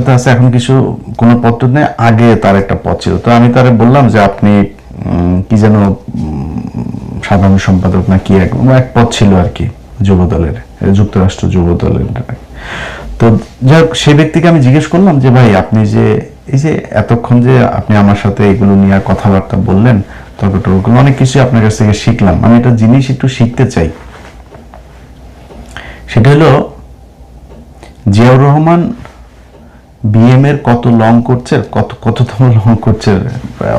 সাথে আছে, এখন কিছু কোনো পত্র নেই, আগে তার একটা পদ ছিল। তো আমি তারে বললাম যে আপনি কি যেন সাধারণ সম্পাদক না কি এক পদ ছিল আর কি যুব দলের, যুক্তরাষ্ট্র যুব দলের। তো যাই হোক, সে ব্যক্তিকে আমি জিজ্ঞেস করলাম যে ভাই আপনি যে এই যে এতক্ষণ যে আপনি আমার সাথে এগুলো নিয়ে কথাবার্তা বললেন, তর্কটর্ক অনেক কিছু আপনার কাছ থেকে শিখলাম, আমি একটা জিনিস একটু শিখতে চাই। সেটা হলো জিয়াউর রহমান বিএম এর কত লং কোর্সের কততম লং কোর্সের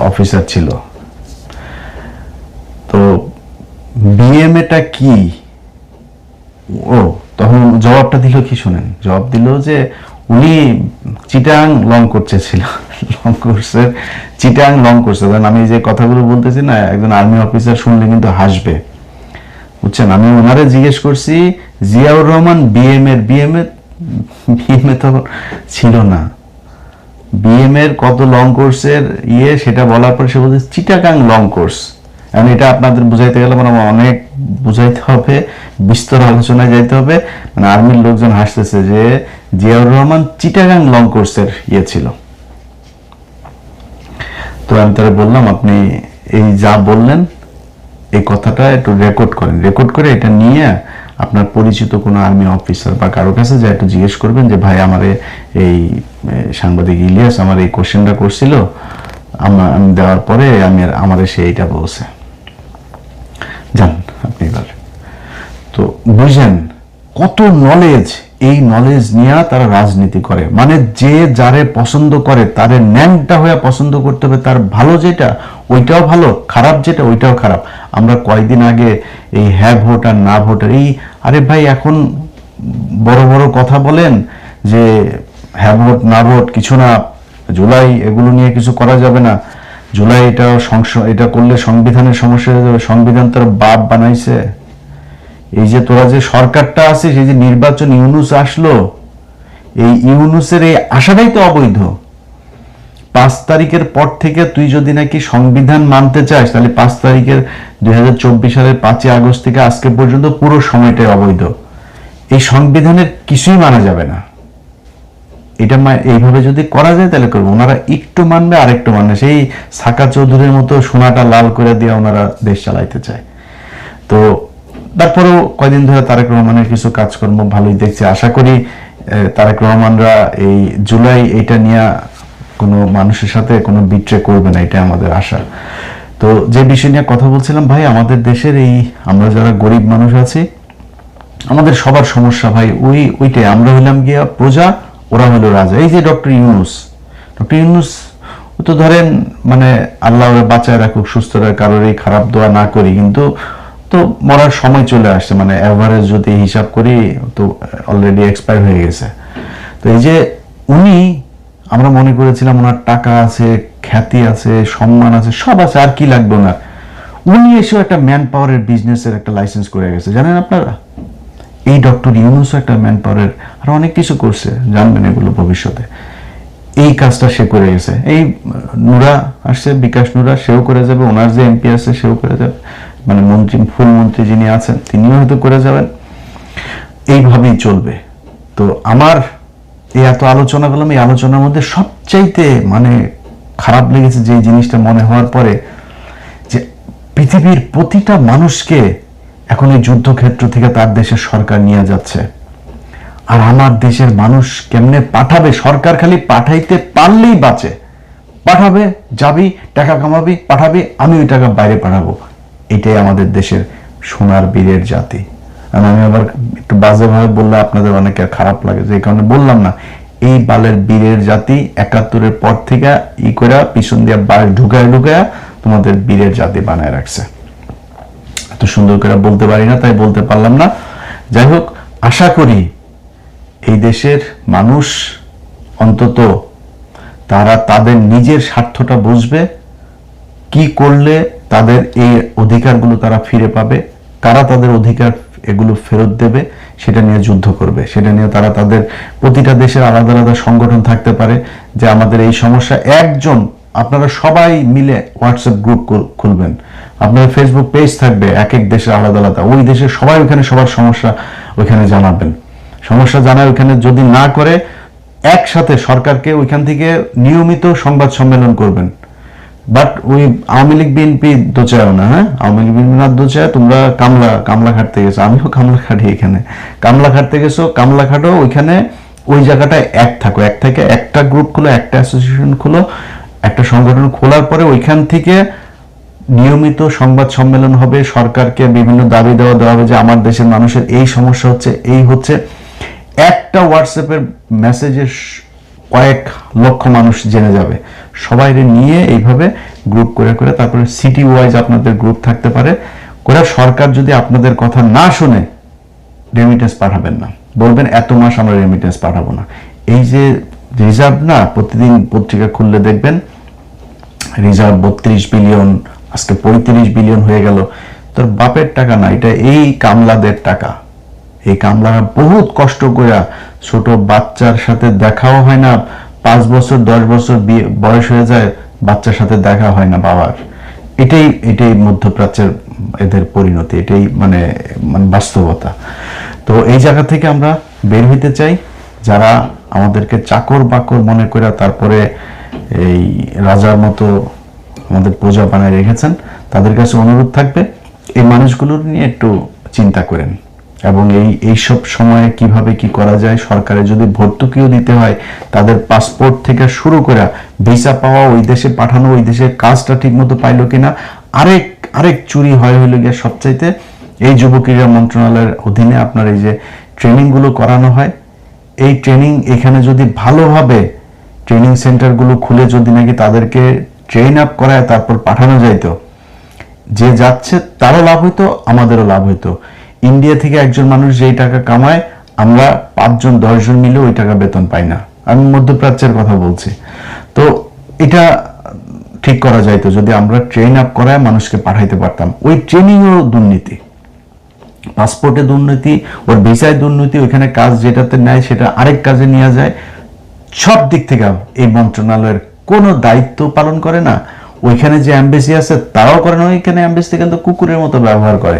অফিসার ছিল। তো বিএম এটা কি, ও তখন জবাবটা দিল কি শুনেন, জবাব দিল যে উনি চিটাং লং কোর্সে ছিল, লং কোর্সের চিটাং লং কোর্সে। আমি যে কথাগুলো বলতেছি না, একজন আর্মি অফিসার শুনলে কিন্তু হাসবে, বুঝছেন। আমি ওনারে জিজ্ঞেস করছি জিয়াউর রহমান বিএম এ তখন ছিল না, বিএম এর কত লং কোর্সের সেটা বলার পর সে বলছে চিটাগাং লং কোর্স। এখন এটা আপনাদের বুঝাইতে গেলে মানে অনেক বুঝাইতে হবে, বিস্তর আলোচনায় যাইতে হবে। মানে আর্মির লোকজন হাসতেছে যে জিয়াউর রহমান চিটাগাং লং কোর্সের ছিল। তো আমি তারা বললাম আপনি এই যা বললেন এই কথাটা একটু রেকর্ড করেন, রেকর্ড করে এটা নিয়ে আপনার পরিচিত কোনো আর্মি অফিসার বা কারো কাছে যা একটু জিজ্ঞেস করবেন যে ভাই আমারে এই সাংবাদিক ইলিয়াস আমার এই কোশ্চেনটা করছিল, আমি দেওয়ার পরে আমারে সে এইটা বলছে। জান আপনি এবার তো বুঝেন কত নলেজ, এই নলেজ নিয়ে তারা রাজনীতি করে। মানে যে যারে পছন্দ করে তারে ন্যাংটা হয়ে পছন্দ করতে হবে, তার ভালো যেটা ওইটাও ভালো, খারাপ যেটা ওইটাও খারাপ। আমরা কয়েকদিন আগে এই হ্যাঁ ভোট আর না ভোটের এই, আরে ভাই এখন বড় বড় কথা বলেন যে হ্যাঁ ভোট না ভোট কিছু না, জুলাই এগুলো নিয়ে কিছু করা যাবে না, জুলাই এটা করলে সংবিধানের সমস্যা হয়ে যাবে, সংবিধান তার বাপ বানাইছে। এই যে তোরা যে সরকারটা আছে, সেই যে নির্বাচন ইউনুস আসলো, এই ইউনুসের এই আশাটাই তো অবৈধ। 5 তারিখের পর থেকে তুই যদি নাকি সংবিধান মানতে চাস, তাহলে 5 তারিখের 2024 সালের 5 আগস্ট থেকে আজকে পর্যন্ত পুরো সময়টাই অবৈধ। এই সংবিধানের কিছুই মানা যাবে না। এটা এইভাবে যদি করা যায় তাহলে করবো। ওনারা একটু মানবে আর একটু মানবে, সেই সাকা চৌধুরীর মতো সোনাটা লাল করে দিয়ে ওনারা দেশ চালাইতে চায়। তো তারপরেও কয়দিন ধরে তারেক রহমানের কিছু কাজকর্ম ভালোই দেখছি। আশা করি তারেক রহমানরা এই জুলাই এটা নিয়ে কোনো মানুষের সাথে কোনো বিট্রে করবে না, এটা আমাদের আশা। তো যে বিষয় নিয়ে কথা বলছিলাম ভাই, আমাদের দেশের এই আমরা যারা গরিব মানুষ আছি, আমাদের সবার সমস্যা ভাই ওইটাই। আমরা হইলাম গিয়া প্রজা, ওরা হলো রাজা। এই যে ডক্টর ইউনুস তো ধরেন মানে আল্লাহ বাঁচায় রাখুক, সুস্থ রাখুক, কারোর এই খারাপ দোয়া না করি, কিন্তু তো মরার সময় চলে আসছে। মানে এভারেজ যদি হিসাব করি তো অলরেডি এক্সপায়ার হয়ে গেছে। তো এই যে উনি, আমরা মনে করেছিলাম ওনার টাকা আছে, খ্যাতি আছে, সম্মান আছে, সব আছে, আর কি লাগবে ওনার। উনি এসেও একটা ম্যান পাওয়ারের বিজনেসের একটা লাইসেন্স করে গেছে, জানেন আপনারা। এই ডক্টর ইউনুসও একটা ম্যান পাওয়ারের আর অনেক কিছু করছে, জানবেন এগুলো ভবিষ্যতে। এই কাজটা সে করে গেছে। এই নুরা আসছে, বিকাশ নুরা, সেও করে যাবে। ওনার যে এমপি আছে সেও করে যাবে, মানে ফুল মন্ত্রী যিনি আছেন তিনিও হয়তো করে যাবেন। এইভাবেই চলবে। তো আমার এই এত আলোচনা করলাম, এই আলোচনার মধ্যে সবচাইতে মানে খারাপ লেগেছে যে জিনিসটা মনে হওয়ার পরে, যে পৃথিবীর প্রতিটা মানুষকে এখন এই যুদ্ধক্ষেত্র থেকে তার দেশের সরকার নিয়ে যাচ্ছে। আর আমার দেশের মানুষ কেমনে পাঠাবে? সরকার খালি পাঠাইতে পারলেই বাঁচে। পাঠাবে, যাবি, টাকা কামাবি, পাঠাবি, আমি ওই টাকা বাইরে পাঠাবো। এটাই আমাদের দেশের সোনার বীরের জাতি। আর আমি আবার একটু বাজেভাবে বললে আপনাদের অনেকের খারাপ লাগে, যে কারণে বললাম না। এই বালের বীরের জাতি 71-এর পর থেকে করে পিছন দিয়ে ঢুকায় তোমাদের বীরের জাতি বানায় রাখছে। এত সুন্দর করে বলতে পারি না, তাই বলতে পারলাম না। যাই হোক, আশা করি এই দেশের মানুষ অন্তত তারা তাদের নিজের স্বার্থটা বুঝবে, কি করলে তাদের এই অধিকারগুলো তারা ফিরে পাবে, কারা তাদের অধিকার এগুলো ফেরত দেবে, সেটা নিয়ে যুদ্ধ করবে। সেটা নিয়ে তারা তাদের প্রতিটা দেশের আলাদা আলাদা সংগঠন থাকতে পারে, যে আমাদের এই সমস্যা একজন, আপনারা সবাই মিলে হোয়াটসঅ্যাপ গ্রুপ খুলবেন, আপনাদের ফেসবুক পেজ থাকবে, এক এক দেশের আলাদা আলাদা, ওই দেশের সবাই ওইখানে সবার সমস্যা ওইখানে জানাবেন। সমস্যা জানায় ওইখানে যদি না করে একসাথে সরকারকে ওইখান থেকে নিয়মিত সংবাদ সম্মেলন করবেন। বাট ওই আওয়ামী লীগ বিএনপি দোচায়ও না, হ্যাঁ, আওয়ামী লীগ বিএনপি না দোচায়, তোমরা কামলা খাটতে গেছো, আমিও কামলা খাটি, এখানে কামলা খাটতে গেছো, কামলা খাটো, ওইখানে ওই জায়গাটায় এক থাকো, এক থেকে একটা গ্রুপ খুলো, একটা অ্যাসোসিয়েশন খুলো, একটা সংগঠন খোলার পরে ওইখান থেকে নিয়মিত সংবাদ সম্মেলন হবে, সরকারকে বিভিন্ন দাবি দেওয়া হবে যে আমার দেশের মানুষের এই সমস্যা হচ্ছে, এই হচ্ছে। একটা হোয়াটসঅ্যাপের মেসেজে কয়েক লক্ষ মানুষ জেনে যাবে, সবাই নিয়ে এইভাবে গ্রুপ করে করে তারপরে সিটি ওয়াইজ আপনাদের গ্রুপ থাকতে পারে করে, সরকার যদি আপনাদের কথা না শুনে রেমিটেন্স পাঠাবেন না, বলবেন এত মাস আমরা রেমিটেন্স পাঠাবো না। এই যে রিজার্ভ না, প্রতিদিন পত্রিকা খুললে দেখবেন রিজার্ভ 32 বিলিয়ন, আজকে 35 বিলিয়ন হয়ে গেল। তোর বাপের টাকা না, এটা এই কামলাদের টাকা। এই কামলারা বহুত কষ্ট করে, ছোট বাচ্চার সাথে দেখাও হয় না, 5 বছর 10 বছর বয়স হয়ে যায়, বাচ্চার সাথে দেখা হয় না বাবার। এটাই মধ্যপ্রাচ্যের এদের পরিণতি, এটাই মানে বাস্তবতা। তো এই জায়গা থেকে আমরা বের হইতে চাই। যারা আমাদেরকে চাকর বাকর মনে করে তারপরে এই রাজার মতো আমাদের প্রজা বানায় রেখেছেন, তাদের কাছে অনুরোধ থাকবে এই মানুষগুলোর নিয়ে একটু চিন্তা করেন, এবং এইসব সময়ে কিভাবে কি করা যায়। সরকারে যদি ভর্তুকিও দিতে হয়, তাদের পাসপোর্ট থেকে শুরু করে ভিসা পাওয়া, ওই দেশে পাঠানো, ওই দেশের কাজটা ঠিক মতো পাইলো কিনা, আরেক চুরি হইল গিয়ে সবচাইতে এই যুব ক্রীড়া মন্ত্রণালয়ের অধীনে আপনার এই যে ট্রেনিংগুলো করানো হয়, এই ট্রেনিং এখানে যদি ভালোভাবে ট্রেনিং সেন্টারগুলো খুলে যদি নাকি তাদেরকে ট্রেন আপ করায় তারপর পাঠানো যাইতো, যে যাচ্ছে তারও লাভ হইতো, আমাদেরও লাভ হইতো। ইন্ডিয়া থেকে একজন মানুষ যেই টাকা কামায়, আমরা 5 জন 10 জন মিলে ওই টাকা বেতন পাই না। আমি মধ্যপ্রাচ্যের কথা বলছি। তো এটা ঠিক করা যাইতো যদি আমরা ট্রেন আপ করায় মানুষকে পাঠাইতে পারতাম। ওই ট্রেনিংও দুর্নীতি, পাসপোর্টে দুর্নীতি, ওর ভিসায় দুর্নীতি, ওইখানে কাজ যেটাতে নেয় সেটা আরেক কাজে নিয়ে যায়। সব দিক থেকে এই মন্ত্রণালয়ের কোনো দায়িত্ব পালন করে না। ওইখানে যে এমবেসি আছে তারাও করে না, ওইখানে এমবেসি কিন্তু কুকুরের মতো ব্যবহার করে।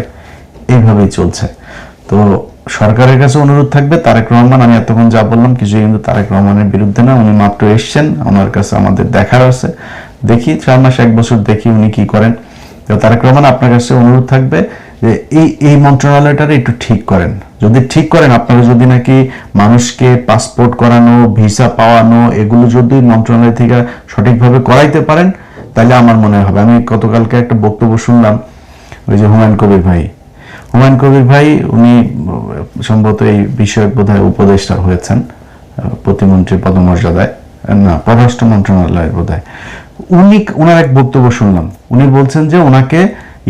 এইভাবেই চলছে। তো সরকারের কাছে অনুরোধ থাকবে, তারেক রহমান, আমি এতক্ষণ যা বললাম কিছু কিন্তু তারেক রহমানের বিরুদ্ধে না, উনি মাত্র এসছেন, ওনার কাছে আমাদের দেখার আছে, দেখি 4 মাস 1 বছর দেখি উনি কি করেন। তো তারেক রহমান, আপনার কাছে অনুরোধ থাকবে যে এই মন্ত্রণালয়টারে একটু ঠিক করেন। যদি ঠিক করেন, আপনারা যদি নাকি মানুষকে পাসপোর্ট করানো, ভিসা পাওয়ানো, এগুলো যদি মন্ত্রণালয় থেকে সঠিকভাবে করাইতে পারেন, তাহলে আমার মনে হবে। আমি গতকালকে একটা বক্তব্য শুনলাম, ওই যে হুমায়ুন কবির ভাই, উনি সম্ভবত এই বিষয়ক বোধহয় উপদেষ্টা হয়েছেন, প্রতিমন্ত্রী পদমর্যাদায়, না পররাষ্ট্র মন্ত্রণালয়ের বোধহয়। উনার এক বক্তব্য শুনলাম, উনি বলছেন যে ওনাকে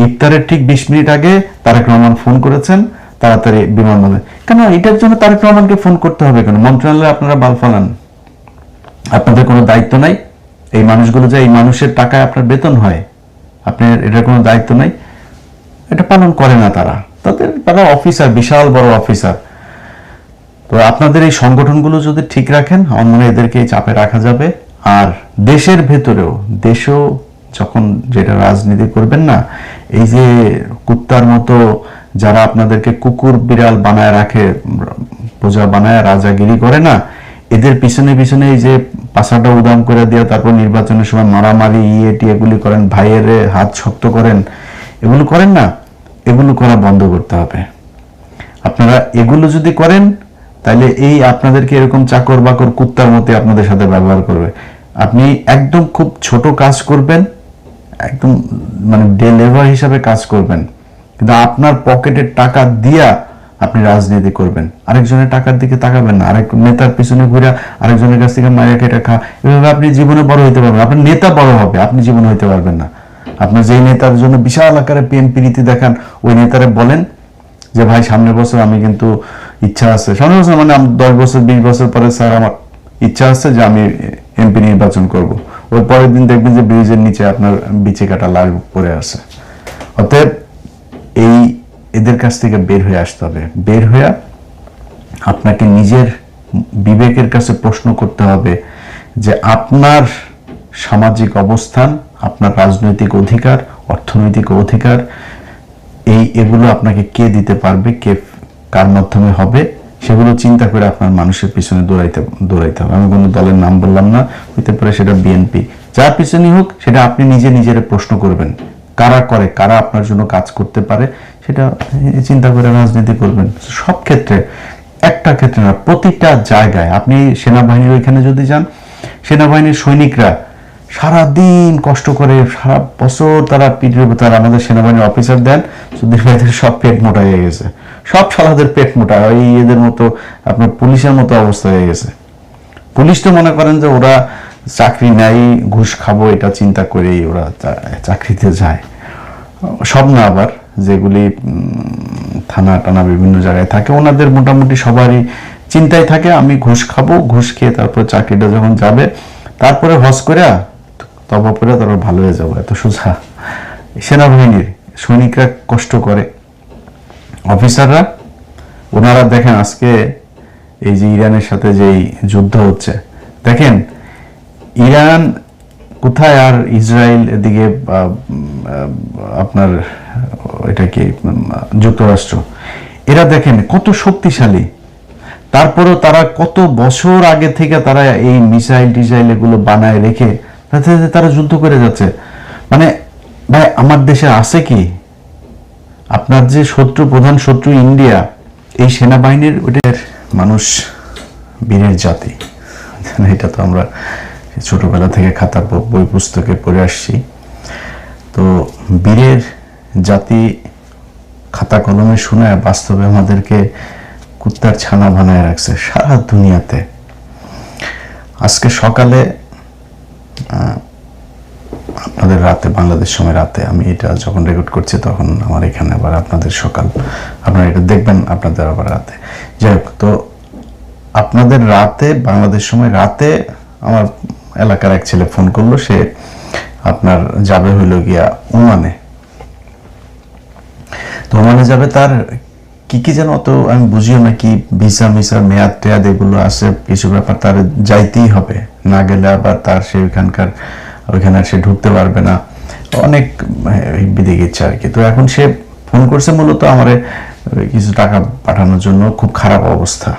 ইফতারের ঠিক 20 মিনিট আগে তারেক রহমান ফোন করেছেন, তাড়াতাড়ি বিমানবন্দরে। কেন এটার জন্য তারেক রহমানকে ফোন করতে হবে কেন? মন্ত্রণালয়ে আপনারা বাল ফালান, আপনাদের কোনো দায়িত্ব নাই? এই মানুষগুলো যে এই মানুষের টাকায় আপনার বেতন হয়, আপনার এটার কোনো দায়িত্ব নাই? এটা পালন করে না তারা অফিসার, বিশাল বড় অফিসার। তো আপনাদের এই সংগঠনগুলো যদি ঠিক রাখেন, আমার মনে হয় এদেরকে চাপে রাখা যাবে। আর দেশের ভেতরেও, দেশও যখন যেটা রাজনীতি করবেন না, এই যে কুত্তার মতো যারা আপনাদেরকে কুকুর বিড়াল বানায় রাখে, প্রজা বানায় রাজাগিরি করে না, এদের পিছনে পিছনে এই যে পাশাটা উদাম করে দেওয়া, তারপর নির্বাচনের সময় মারামারি এগুলি করেন, ভাইয়ের হাত শক্ত করেন, এগুলো করেন না, এগুলো করা বন্ধ করতে হবে। আপনারা এগুলো যদি করেন, তাহলে এই আপনাদেরকে এরকম চাকর বাকর কুত্তার মতো আপনাদের সাথে ব্যবহার করবে। আপনি একদম খুব ছোট কাজ করবেন, একদম মানে ডে লেবার হিসাবে কাজ করবেন, কিন্তু আপনার পকেটের টাকা দিয়া আপনি রাজনীতি করবেন, আরেকজনের টাকার দিকে তাকাবেন না, আরেক নেতার পিছনে ঘুরে আরেকজনের কাছ থেকে মায়া কেটে খা, এভাবে আপনি জীবনে বড় হইতে পারবেন। আপনার নেতা বড় হবে, আপনি জীবনে হইতে পারবেন না। আপনি যেই নেতার জন্য বিশাল আকারে পিএনপি রীতি দেখান, ওই নেতারে বলেন যে ভাই সামনের বছর আমি কিন্তু ইচ্ছা আছে, সামনের বছর মানে 10 বছর 20 বছর পরে স্যার আমার ইচ্ছা আছে যে আমি এমপি নির্বাচন করব। ওই পরের দিন দেখবেন যে ব্রিজের নিচে আপনার বিচে কাটা লাল পড়ে আছে। অতএব এদের কাছ থেকে বের হয়ে আসতে হবে। বের হয়ে আপনাকে নিজের বিবেকের কাছে প্রশ্ন করতে হবে যে আপনার সামাজিক অবস্থান, আপনার রাজনৈতিক অধিকার, অর্থনৈতিক অধিকার, এগুলো আপনাকে কে দিতে পারবে, কে কার মাধ্যমে হবে, সেগুলো চিন্তা করে আপনার মানুষের পিছনে দৌড়াইতে হবে। আমি কোনো দলের নাম বললাম না, হইতে পারে সেটা বিএনপি, যার পিছনেই হোক, সেটা আপনি নিজের প্রশ্ন করবেন, কারা করে, কারা আপনার জন্য কাজ করতে পারে, সেটা চিন্তা করে রাজনীতি করবেন। সব ক্ষেত্রে, একটা ক্ষেত্রে না, প্রতিটা জায়গায়। আপনি সেনাবাহিনীর ওইখানে যদি যান, সেনাবাহিনীর সৈনিকরা সারাদিন কষ্ট করে, সারা বছর তারা তারা আমাদের সেনাবাহিনীর অফিসার দেন, সুধীর ভাইদের সব পেট মোটা হয়ে গেছে, সব শালাদের পেট মোটা, ওই এদের মতো আপনার পুলিশের মতো অবস্থা হয়ে গেছে। পুলিশ তো মনে করেন যে ওরা চাকরি নাই, ঘুষ খাবো এটা চিন্তা করেই ওরা চাকরিতে যায়। সব না, আবার যেগুলি থানা টানা বিভিন্ন জায়গায় থাকে, ওনাদের মোটামুটি সবারই চিন্তায় থাকে আমি ঘুষ খাবো, ঘুষ খেয়ে তারপর চাকরিটা যখন যাবে, তারপরে হজ করে তবা করে তারপর ভালো হয়ে যাবো, এত সোজা। সেনাবাহিনীর সৈনিকরা কষ্ট করে, অফিসাররা, ওনারা দেখেন আজকে এই যে ইরানের সাথে যে যুদ্ধ হচ্ছে, দেখেন ইরান কোথায় আর ইসরায়েল এদিকে আপনার এটা কি যুক্তরাষ্ট্র, এরা দেখেন কত শক্তিশালী, তারপরেও তারা কত বছর আগে থেকে তারা এই মিসাইল টিসাইল এগুলো বানায় রেখে তারা যুদ্ধ করে যাচ্ছে। মানে ভাই আমার দেশে আছে কি? আপনার যে শত্রু, প্রধান শত্রু ইন্ডিয়া, এই সেনাবাহিনীর ওদের মানুষ বীরের জাতি, এটা তো আমরা ছোটবেলা থেকে খাতার বই পুস্তকে পড়ে আসছি। তো বীরের জাতি খাতা কলমে শোনায় বাস্তবে আমাদেরকে কুত্তার ছানা বানায় রাখছে সারা দুনিয়াতে। আজকে সকালে আপনাদের রাতে, বাংলাদেশ সময় রাতে, আমি এটা যখন রেকর্ড করছি তখন আমার এখানে আবার আপনাদের সকাল, আপনারা এটা দেখবেন আপনাদের আবার রাতে। যাই হোক, তো আপনাদের রাতে, বাংলাদেশ সময় রাতে আমার এলাকার এক ছেলে ফোন করলো, সে আপনার যাবে হইল গিয়া ওমানে। তো ওমানে যাবে, তার কি যেন অত আমি বুঝিও না, কি ভিসা মিসার মেয়াদ টেয়াদ এগুলো আছে, কিছু ব্যাপার তার যাইতেই হবে, না গেলে আবার তার সে ওইখানে সে ঢুকতে পারবে না, অনেক বিদিক ইচ্ছা আর কি। তো এখন সে ফোন করছে মূলত আমার কিছু টাকা পাঠানোর জন্য, খুব খারাপ অবস্থা।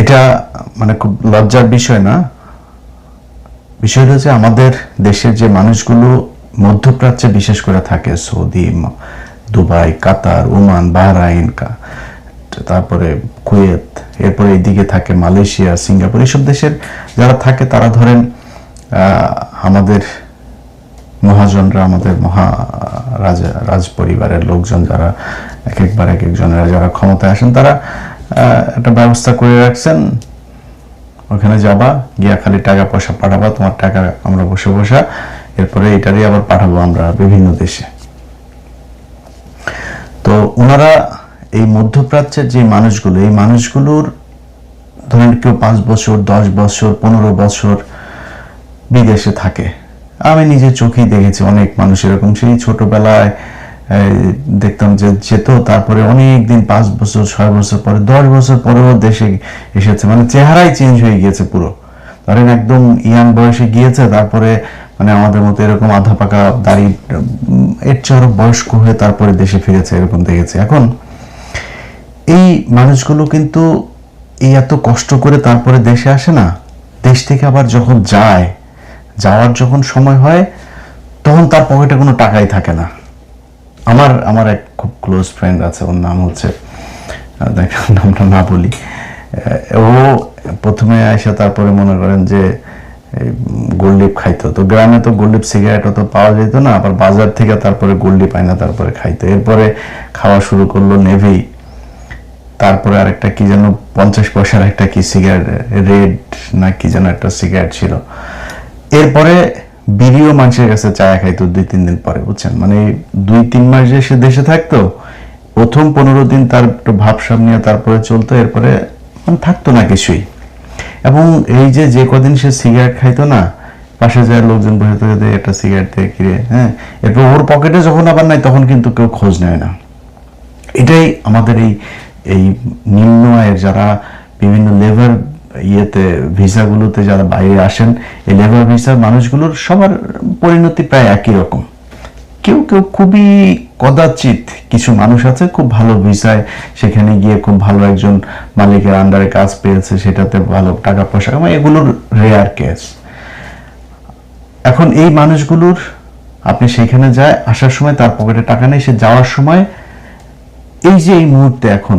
এটা মানে খুব লজ্জার বিষয় না, বিষয়টা হচ্ছে আমাদের দেশের যে মানুষগুলো মধ্যপ্রাচ্যে বিশেষ করে থাকে, সৌদি, দুবাই, কাতার, ওমান, বাহরাইন, তারপরে কুয়েত, এরপরে এইদিকে থাকে মালয়েশিয়া, সিঙ্গাপুর, এইসব দেশের যারা থাকে, তারা ধরেন আমাদের মহাজনরা, আমাদের রাজ পরিবারের লোকজন যারা এক একজনেরা যারা ক্ষমতায় আসেন, তারা একটা ব্যবস্থা করে রাখছেন, ওখানে যাবা, গিয়া খালি টাকা পয়সা পাঠাবা, তোমার টাকা আমরা বসে বসা, এরপরে এটারই আবার পাঠাবো আমরা বিভিন্ন দেশে। তো ওনারা এই মধ্যপ্রাচ্যের যে মানুষগুলো, এই মানুষগুলোর ধরেন কেউ 5 বছর, 10 বছর, 15 বছর বিদেশে থাকে। আমি নিজের চোখেই দেখেছি অনেক মানুষ এরকম, সেই ছোটবেলায় দেখতাম যে যেত, তারপরে অনেক দিন, 5 বছর, 6 বছর পরে, 10 বছর পরেও দেশে এসেছে, মানে চেহারাই চেঞ্জ হয়ে গিয়েছে পুরো। ধরেন একদম ইয়াং বয়সে গিয়েছে, তারপরে মানে আমাদের মতো এরকম আধা পাকা দাড়ি, এর চেয়ে আরো বয়স্ক হয়ে তারপরে দেশে ফিরেছে, এরকম দেখেছি। এখন এই মানুষগুলো কিন্তু এই এত কষ্ট করে তারপরে দেশে আসে না, দেশ থেকে আবার যখন যাওয়ার যখন সময় হয়, তখন তার পকেটে কোনো টাকাই থাকে না। আমার এক খুব ক্লোজ ফ্রেন্ড আছে, ওর নাম হচ্ছে, নামটা না বলি, ও প্রথমে আসে, তারপরে মনে করেন যে গোল্ডিপ খাইতো। তো গ্রামে তো গোল্ডিপ সিগারেট তো পাওয়া যেত না, আবার বাজার থেকে তারপরে গোল্ডিপ আইনা তারপরে খাইতো। এরপরে খাওয়া শুরু করলো নেভি, তারপরে আরেকটা কি যেন 50 পয়সার একটা কি সিগারেট, রেড না কি যেন একটা সিগারেট ছিল। এরপরে বিড়িও মানুষের কাছে চায়া খাইতো 2-3 দিন পরে, বুঝছেন? মানে 2-3 মাস যে সে দেশে থাকতো, প্রথম 15 দিন তার একটু ভাবসাব নিয়ে তারপরে চলতো, এরপরে মানে থাকতো না কিছুই। এবং এই যে কদিন সে সিগারেট খাইতো না, পাশে যায় লোকজন বসে থেকে একটা সিগারেট দিয়ে কিনে, হ্যাঁ, এরপর ওর পকেটে যখন আবার নাই, তখন কিন্তু কেউ খোঁজ নেয় না। এটাই আমাদের এই নিম্ন আয়ের যারা বিভিন্ন লেবার ভিসাগুলোতে যারা বাইরে আসেন, এই লেবার ভিসার মানুষগুলোর সবার পরিণতি প্রায় একই রকম। কেউ খুবই কদাচিৎ কিছু মানুষ আছে খুব ভালো ভিসায় সেখানে গিয়ে খুব ভালো একজন মালিকের আন্ডারে কাজ পেয়েছে, সেটাতে ভালো টাকা পয়সা কামায়, এগুলোর রেয়ার কেস। এখন এই মানুষগুলোর আপনি সেখানে যায় আসার সময় তার পকেটে টাকা নেই, সে যাওয়ার সময় এই যে এই মুহূর্তে এখন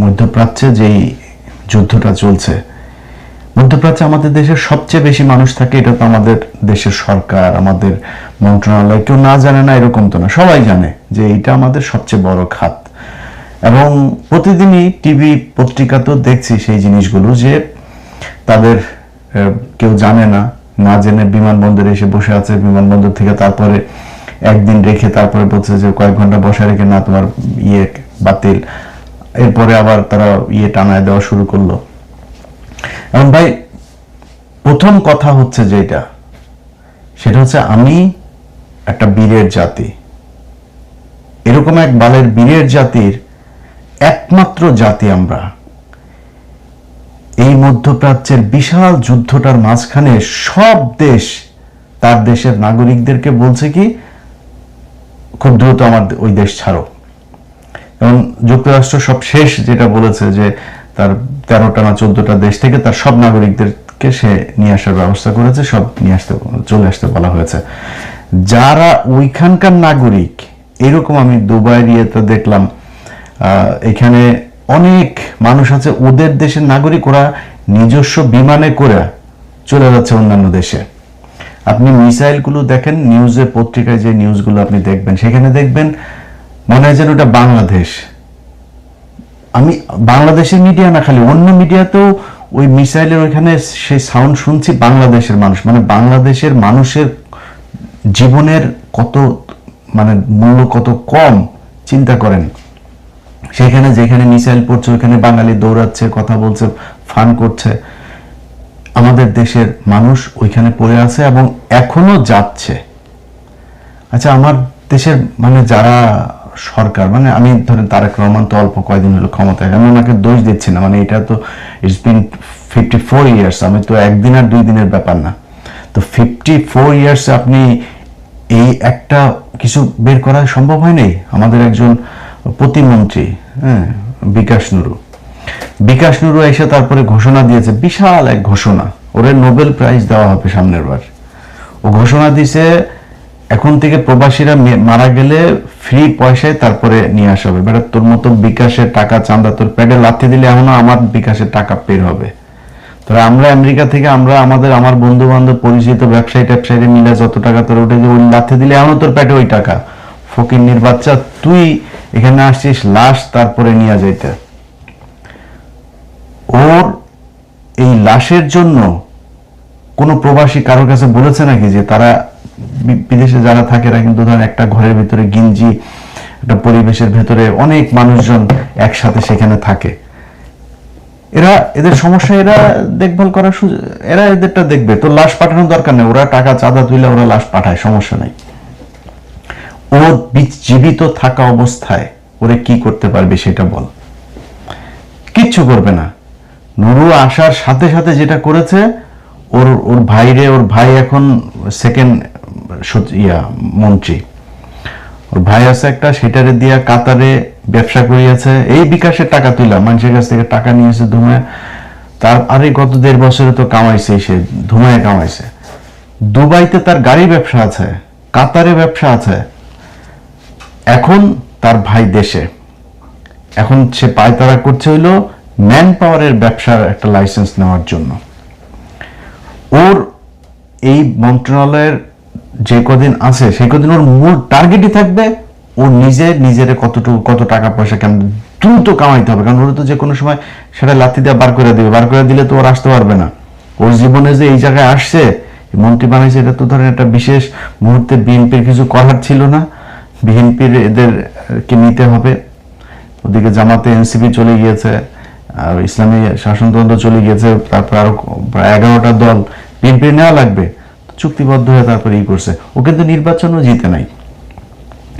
মধ্যপ্রাচ্যে যেই যুদ্ধটা চলছে, মধ্যপ্রাচ্যে আমাদের দেশের সবচেয়ে বেশি মানুষ থাকে, এটা তো আমাদের দেশের সরকার, আমাদের মন্ত্রণালয় কেউ না জানে না এরকম তো না, সবাই জানে যে এটা আমাদের সবচেয়ে বড় খাত। এবং প্রতিদিনই টিভি পত্রিকাতেও দেখছি সেই জিনিসগুলো, যে তাদের কেউ জানে না, না জেনে বিমানবন্দরে এসে বসে আছে, বিমানবন্দর থেকে তারপরে একদিন রেখে তারপরে বলছে যে কয়েক ঘন্টা বসা রেখে না তোমার ইয়ে বাতিল, এরপরে আবার তারা ইয়ে টানায় দেওয়া শুরু করলো। এবং ভাই প্রথম কথা হচ্ছে যেটা, সেটা হচ্ছে আমি একটা বীরের জাতি, এরকম এক বালের বীরের জাতির একমাত্র জাতি আমরা। এই মধ্যপ্রাচ্যের বিশাল যুদ্ধটার মাঝখানে সব দেশ তার দেশের নাগরিকদেরকে বলছে কি খুব দ্রুত আমার ওই দেশ ছাড়ো। এবং যুক্তরাষ্ট্র সব শেষ যেটা বলেছে যে তার 13টা না 14টা দেশ থেকে তার সব নাগরিকদেরকে সে নিয়ে আসার ব্যবস্থা করেছে, সব নিয়ে আসতে চলে আসতে বলা হয়েছে। যারা ওইখানকার নাগরিক, এরকম আমি দুবাইয়ের ইয়েতে দেখলাম, এখানে অনেক মানুষ আছে ওদের দেশের নাগরিক, ওরা নিজস্ব বিমানে করে চলে যাচ্ছে অন্যান্য দেশে। আপনি মিসাইলগুলো দেখেন, নিউজে পত্রিকায় যে নিউজগুলো আপনি দেখবেন, সেখানে দেখবেন মনে হয় যেন ওটা বাংলাদেশ। আমি বাংলাদেশের মিডিয়া না, খালি অন্য মিডিয়াতেও ওই মিসাইলের ওইখানে সেই সাউন্ড শুনছি, বাংলাদেশের মানুষ, মানে বাংলাদেশের মানুষের জীবনের কত মানে মূল্য কত কম চিন্তা করেন। সেখানে যেখানে মিসাইল পড়ছে ওইখানে বাঙালি দৌড়াচ্ছে, কথা বলছে, ফান করছে। আমাদের দেশের মানুষ ওইখানে পড়ে আছে এবং এখনো যাচ্ছে। আচ্ছা, আমার দেশের মানে যারা সরকার, মানে আমি ধরেন তারেক রহমান তো অল্প কয়েকদিন হলো ক্ষমতায়, আমি ওনাকে দোষ দিচ্ছি না, মানে এটা তো ইটস বিন 54 ইয়ার্স, আমি তো একদিন আর 2 দিনের ব্যাপার না। তো 54 ইয়ার্স আপনি এই একটা কিছু বের করা সম্ভব হয় নাই। আমাদের একজন প্রতিমন্ত্রী, হ্যাঁ, বিকাশ নুরু এসে তারপরে ঘোষণা দিয়েছে, বিশাল এক ঘোষণা, ওরে নোবেল প্রাইজ দেওয়া হবে সামনের বার। ও ঘোষণা দিছে এখন থেকে প্রবাসীরা মারা গেলে ফ্রি পয়সায় তারপরে নিয়ে আসা হবে। বেটা, তোর মতো বিকাশের টাকা চাঁদা তোর পেটে লাথি দিলে এমন আমার বিকাশের টাকা বের হবে। তবে আমরা আমেরিকা থেকে আমার বন্ধু বান্ধব পরিচিত ব্যবসায়ী মিলে যত টাকা তোর উঠে ওই লাথি দিলে এমন তোর পেটে ওই টাকা। ফকিন্নির বাচ্চা, তুই এখানে আসছিস লাশ তারপরে নিয়ে যাইতে। ওর এই লাশের জন্য কোন প্রবাসী কারোর কাছে বলেছে নাকি যে তারা বিদেশে যারা থাকে এরা কিন্তু ধরেন একটা ঘরের ভিতরে গিঞ্জি, একটা পরিবেশের ভেতরে অনেক মানুষজন একসাথে সেখানে থাকে, এদের সমস্যা এরা দেখভাল করার এরা এদেরটা দেখবে। তো লাশ পাঠানোর দরকার নেই, ওরা টাকা চাঁদা তুলে ওরা লাশ পাঠায়, সমস্যা নেই। ও জীবিত থাকা অবস্থায় ওরে কি করতে পারবে সেটা বল। কিচ্ছু করবে না। নুরু আসার সাথে সাথে যেটা করেছে, ওর ভাই এখন সেকেন্ড মন্ত্রী, ওর ভাই আছে একটা, সেটারে দিয়া কাতারে ব্যবসা করিয়েছে, এই বিকাশের টাকা তুইলা মানুষের কাছ থেকে টাকা নিয়েছে ধুমায়। তার আরে গত 1.5 বছরে তো কামাইছে, সে ধুমায় কামাইছে। দুবাইতে তার গাড়ি ব্যবসা আছে, কাতারে ব্যবসা আছে। এখন তার ভাই দেশে, এখন সে পায়তারা করছে হইল ম্যান পাওয়ারের ব্যবসার একটা লাইসেন্স নেওয়ার জন্য। ওর এই মন্ত্রণালয়ের যে কদিন আছে সেই কদিন ওর মূল টার্গেটই থাকবে ও নিজের কত টাকা পয়সা কেন দ্রুত কামাইতে হবে। কারণ ওরা তো যে কোনো সময় সেটা লাথি দিয়ে বার করে দিবে, বার করে দিলে তো ওর আসতে পারবে না। ওর জীবনে যে এই জায়গায় আসছে, মন্ত্রী বানাইছে, এটা তো ধরেন একটা বিশেষ মুহূর্তে বিএনপির কিছু করার ছিল না, বিএনপির এদেরকে নিতে হবে। ওদিকে জামাতে এনসিপি চলে গিয়েছে, আর ইসলামী শাসনতন্ত্র চলে গিয়েছে, তারপর আরো প্রায় 11টা দল, বিএনপি নেওয়া লাগবে, চুক্তিবদ্ধ হয়ে তারপরে ই করছে। ও কিন্তু নির্বাচনও জিতে নাই,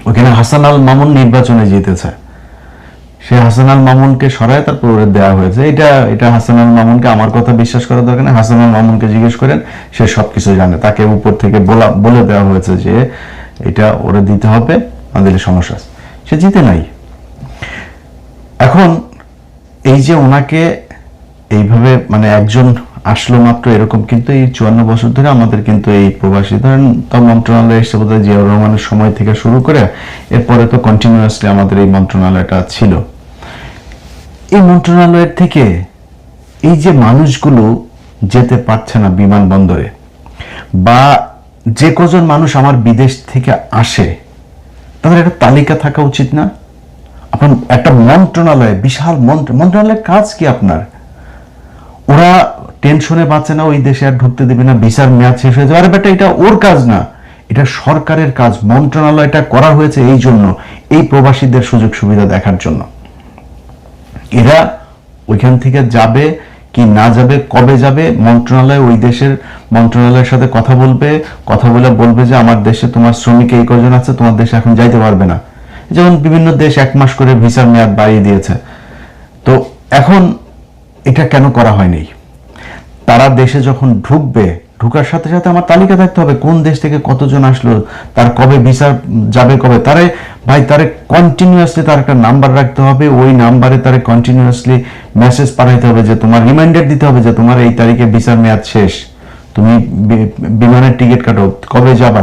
ওখানে হাসান আল মামুন নির্বাচনে জিতেছে। সে হাসান আল মামুনকে সরায় তারপর ওরে দেওয়া হয়েছে। এটা হাসান আল মামুনকে আমার কথা বিশ্বাস করার দরকার নেই, হাসান আল মামুনকে জিজ্ঞেস করেন, সে সবকিছু জানে। তাকে উপর থেকে বলে দেওয়া হয়েছে যে এটা ওরা দিতে হবে, না দিলে সমস্যা আছে। সে জিতে নাই। এখন এই যে ওনাকে এইভাবে মানে একজন আসলো মাত্র এরকম, কিন্তু এই 54 বছর ধরে আমাদের কিন্তু এই প্রবাসী ধরেন তো মন্ত্রণালয় এসে বোধহয় জিয়াউর রহমানের সময় থেকে শুরু করে এরপরে তো কন্টিনিউয়াসলি আমাদের এই মন্ত্রণালয়টা ছিল। এই মন্ত্রণালয়ের থেকে এই যে মানুষগুলো যেতে পারছে না বিমানবন্দরে, বা যে কজন মানুষ আমার বিদেশ থেকে আসে তাদের একটা তালিকা থাকা উচিত না? আপনার একটা মন্ত্রণালয়, বিশাল মন্ত্রণালয়ের কাজ কি আপনার? ওরা টেনশনে বাঁচে না ওই দেশে আর ঢুকতে দেবে না, ভিসার মেয়াদ শেষ হয়ে যাবে। আরে বেটা, এটা ওর কাজ না, এটা সরকারের কাজ। মন্ত্রণালয়টা করা হয়েছে এই জন্য, এই প্রবাসীদের সুযোগ সুবিধা দেখার জন্য। এরা ওইখান থেকে যাবে কি না যাবে, কবে যাবে, মন্ত্রণালয় ওই দেশের মন্ত্রণালয়ের সাথে কথা বলবে, কথা বলে বলবে যে আমার দেশে তোমার শ্রমিক এই কজন আছে, তোমার দেশে এখন যাইতে পারবে না। যেমন বিভিন্ন দেশ 1 মাস করে ভিসার মেয়াদ বাড়িয়ে দিয়েছে। তো এখন এটা কেন করা হয়নি? তারা দেশে যখন ঢুকবে, ঢুকার সাথে সাথে আমার তালিকা থাকতে হবে কোন দেশ থেকে কতজন আসলো, তার কবে ভিসা যাবে, কবে। তারে ভাই তারে কন্টিনিউয়াসলি তার একটা নাম্বার রাখতে হবে, ওই নাম্বারে তারে কন্টিনিউয়াসলি মেসেজ পাঠাইতে হবে, যে তোমার রিমাইন্ডার দিতে হবে যে তোমার এই তারিখে ভিসার মেয়াদ শেষ, তুমি বিমানের টিকিট কাটো, কবে যাবা।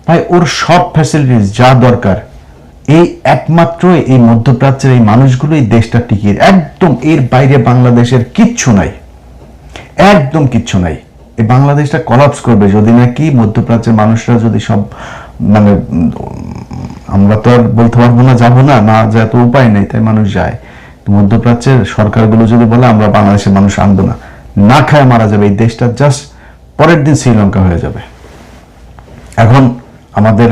ভাই ওর সব ফ্যাসিলিটিস যা দরকার এই একমাত্র এই মধ্যপ্রাচ্যের এই মানুষগুলো এই দেশটা টিকিয়ে, একদম এর বাইরে বাংলাদেশের কিচ্ছু নাই, একদম কিচ্ছু নাই। এই বাংলাদেশটা কলাপস করবে যদি নাকি মধ্যপ্রাচ্যের মানুষরা যদি সব মানে, আমরা তো আর বলতে পারবো না যাবো না, না যায় তো উপায় নেই, তাই মানুষ যায়। মধ্যপ্রাচ্যের সরকারগুলো যদি বলে আমরা বাংলাদেশের মানুষ আনবো না, না খায় মারা যাবে, এই দেশটা জাস্ট পরের দিন শ্রীলঙ্কা হয়ে যাবে। এখন আমাদের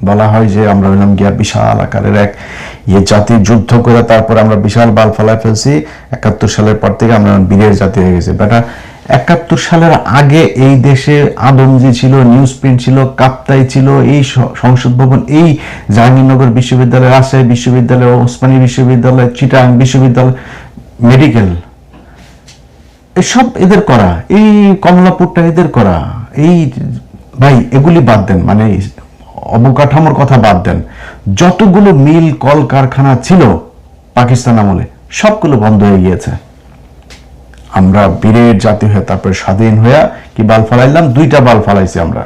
বলা হয় যে আমরা হইলাম গিয়া বিশাল আকারের এক জাতির যুদ্ধ করে তারপর আমরা বিশাল বাল ফেলায় ফেলছি। 71 সালের পর থেকে আমরা বীরের জাতি হয়ে গেছি। বেটা 71 সালের আগে এই দেশে আদমজি ছিল, নিউজ প্রিন্ট ছিল, কাপ্তাই ছিল, এই সংসদ ভবন, এই জাহাঙ্গীরনগর বিশ্ববিদ্যালয়, রাজশাহী বিশ্ববিদ্যালয়, ওসমানী বিশ্ববিদ্যালয়, চিটাগাং বিশ্ববিদ্যালয়, মেডিকেল, এসব এদের করা, এই কমলাপুরটা এদের করা। এই ভাই এগুলি বাদ দেন, মানে অবকাঠামোর কথা বাদ দেন, যতগুলো মিল কল কারখানা ছিল পাকিস্তান আমলে সবগুলো বন্ধ হয়ে গিয়েছে। আমরা বীরের জাতি হয়ে তারপরে স্বাধীন হয়ে কি বাল ফালাইলাম? 2টা বাল ফালাইছি আমরা।